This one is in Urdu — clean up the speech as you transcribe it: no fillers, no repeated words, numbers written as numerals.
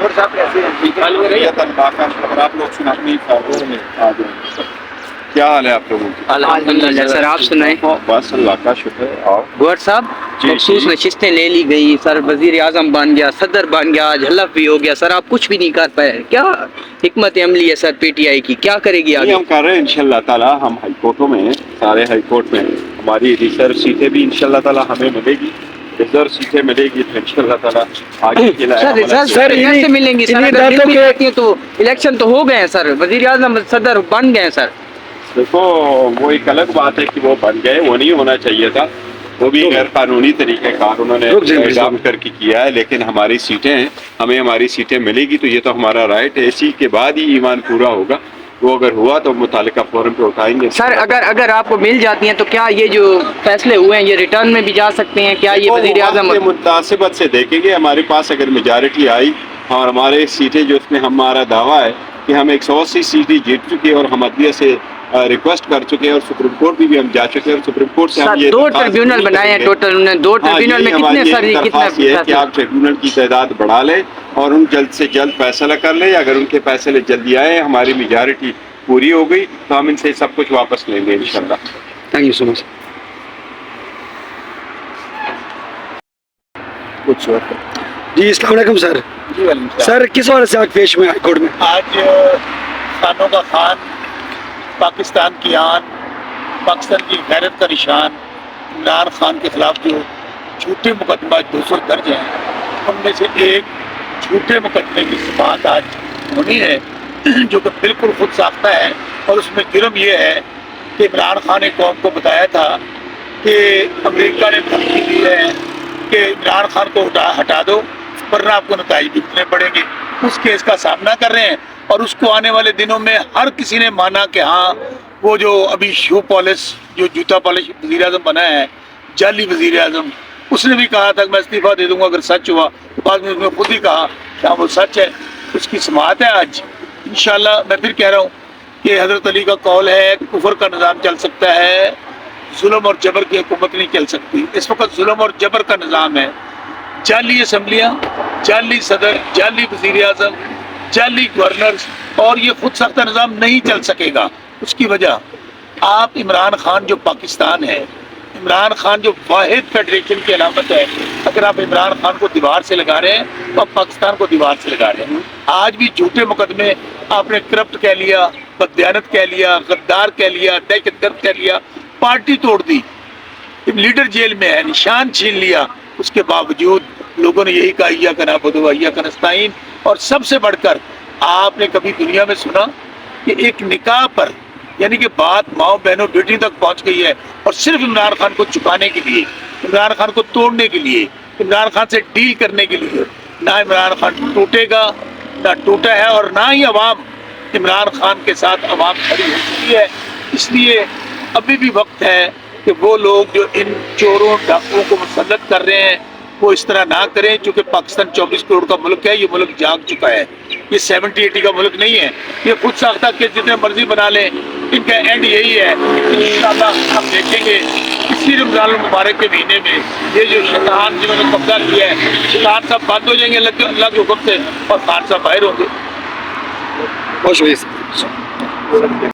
اور صاحب کیسے ہیں؟ ٹھیک ہے؟ آپ لوگ سنائیں کیا حال ہے آپ لوگوں کی؟ الحمدللہ سر، آپ سنائیں؟ بس اللہ کا شکر ہے۔ اور گوہر صاحب مخصوص نشستیں لے لی گئی، سر وزیر اعظم بن گیا، صدر بن گیا، آج حلف بھی ہو گیا، سر آپ کچھ بھی نہیں کر پائے، کیا حکمت عملی ہے سر پی ٹی آئی کی، کیا کرے گی آگے؟ ہم کر رہے ہیں انشاءاللہ تعالی، ہم ہائی کورٹوں میں سارے ہائی کورٹ میں ہماری ریزرو سیٹیں بھی انشاءاللہ تعالی ہمیں ملے گی، ریزرو سیٹیں ملے گی تو انشاءاللہ تعالی آگے کے لیے سر ریزرو کیسے ملیں گی؟ سر اگر مل بھی جاتی ہیں تو الیکشن تو ہو گئے ہیں سر، وزیر اعظم صدر بن گئے ہیں سر۔ دیکھو وہ ایک الگ بات ہے کہ وہ بن گئے، وہ نہیں ہونا چاہیے تھا، وہ بھی غیر قانونی طریقہ کار انہوں نے اڈاپٹ کر کے کیا ہے، لیکن ہماری سیٹیں ہیں، ہمیں ہماری سیٹیں ملے گی تو یہ تو ہمارا رائٹ ہے، اسی کے بعد ہی ایمان پورا ہوگا، وہ اگر ہوا تو متعلقہ فورم پہ اٹھائیں گے۔ سر اگر آپ کو مل جاتی ہیں تو کیا یہ جو فیصلے ہوئے ہیں یہ ریٹرن میں بھی جا سکتے ہیں؟ کیا یہ وزیر اعظم کے مناسبت سے دیکھیں گے، ہمارے پاس اگر میجارٹی آئی اور ہمارے سیٹیں جو اس میں ہمارا دعویٰ ہے کہ ہم 180 سیٹیں جیت چکے اور ہم عدلیہ سے ریکویسٹ کر چکے اور سپریم کورٹ بھی ہم جا چکے اور سپریم کورٹ سے ہم یہ دو ٹریبیونل بنائے ہیں ٹوٹل، انہوں نے دو ٹریبیونل میں کتنے سر درخواست یہ ہے کہ آپ ٹریبیونل کی تعداد بڑھا لیں اور ان جلد سے جلد فیصلہ کر لیں، اگر ان کے فیصلے جلدی آئے ہماری میجارٹی پوری ہو گئی تو ہم ان سے سب کچھ واپس لیں گے انشاءاللہ۔ تھینک یو سو مچ۔ جی السلام علیکم سر۔ جی سر کس وجہ سے آج پیش میں ہائی کورٹ میں؟ آج خانوں کا خان، پاکستان کی آن، پاکستان کی غیرت کا نشان عمران خان کے خلاف جو جھوٹے مقدمہ 200 درج ہیں، ان میں سے ایک جھوٹے مقدمے کی سماعت آج ہونی ہے جو کہ بالکل خود ساختہ ہے، اور اس میں جرم یہ ہے کہ عمران خان نے قوم کو بتایا تھا کہ امریکہ نے دھمکی دی ہے کہ عمران خان کو ہٹا دو ورنہ آپ کو نتائج بھگتنے پڑیں گے، اس کیس کا سامنا کر رہے ہیں، اور اس کو آنے والے دنوں میں ہر کسی نے مانا کہ ہاں وہ جو ابھی شو پالش جو جوتا پالش وزیر اعظم بنا ہے، جعلی وزیر اعظم، اس نے بھی کہا تھا کہ میں استعفیٰ دے دوں گا اگر سچ ہوا، تو بعد میں اس نے خود ہی کہا کہ ہاں وہ سچ ہے، اس کی سماعت ہے آج انشاءاللہ۔ میں پھر کہہ رہا ہوں کہ حضرت علی کا قول ہے کفر کا نظام چل سکتا ہے، ظلم اور جبر کی حکومت نہیں چل سکتی۔ اس وقت ظلم اور جبر کا نظام ہے، جعلی اسمبلیاں، جعلی صدر، جعلی وزیر اعظم، جعلی گورنرز، اور یہ خود ساختہ نظام نہیں چل سکے گا۔ اس کی وجہ آپ عمران خان جو پاکستان ہے، عمران خان جو واحد فیڈریشن کی علامت ہے، اگر آپ عمران خان کو دیوار سے لگا رہے ہیں تو آپ پاکستان کو دیوار سے لگا رہے ہیں۔ آج بھی جھوٹے مقدمے آپ نے کرپٹ کہہ لیا، بددیانت کہہ لیا، غدار کہہ لیا، دہشت گرد کہہ لیا، پارٹی توڑ دی، لیڈر جیل میں ہے، نشان چھین لیا، اس کے باوجود لوگوں نے یہی کہا ایاک نعبد و ایاک نستعین۔ اور سب سے بڑھ کر آپ نے کبھی دنیا میں سنا کہ ایک نکاح پر، یعنی کہ بات ماؤں بہنوں بیٹی تک پہنچ گئی ہے، اور صرف عمران خان کو چکانے کے لیے، عمران خان کو توڑنے کے لیے، عمران خان سے ڈیل کرنے کے لیے، نہ عمران خان ٹوٹے گا، نہ ٹوٹا ہے، اور نہ ہی عوام عمران خان کے ساتھ عوام کھڑی ہو چکی ہے۔ اس لیے ابھی بھی وقت ہے کہ وہ لوگ جو ان چوروں ڈاکوؤں کو مسلط کر رہے ہیں وہ اس طرح نہ کریں، چونکہ پاکستان 24 کروڑ کا ملک ہے، یہ ملک جاگ چکا ہے، یہ 70-80 کا ملک نہیں ہے، یہ خود ساختہ کے جتنے مرضی بنا لیں، ان کا اینڈ یہی ہے۔ انشاءاللہ ہم دیکھیں گے اسی رمضان المبارک کے مہینے میں یہ جو شیطان جنہوں نے قبضہ کیا ہے، شیطان صاحب بند ہو جائیں گے اللہ کے حکم سے، اور خان صاحب باہر ہوں گے۔ بہت شکریہ۔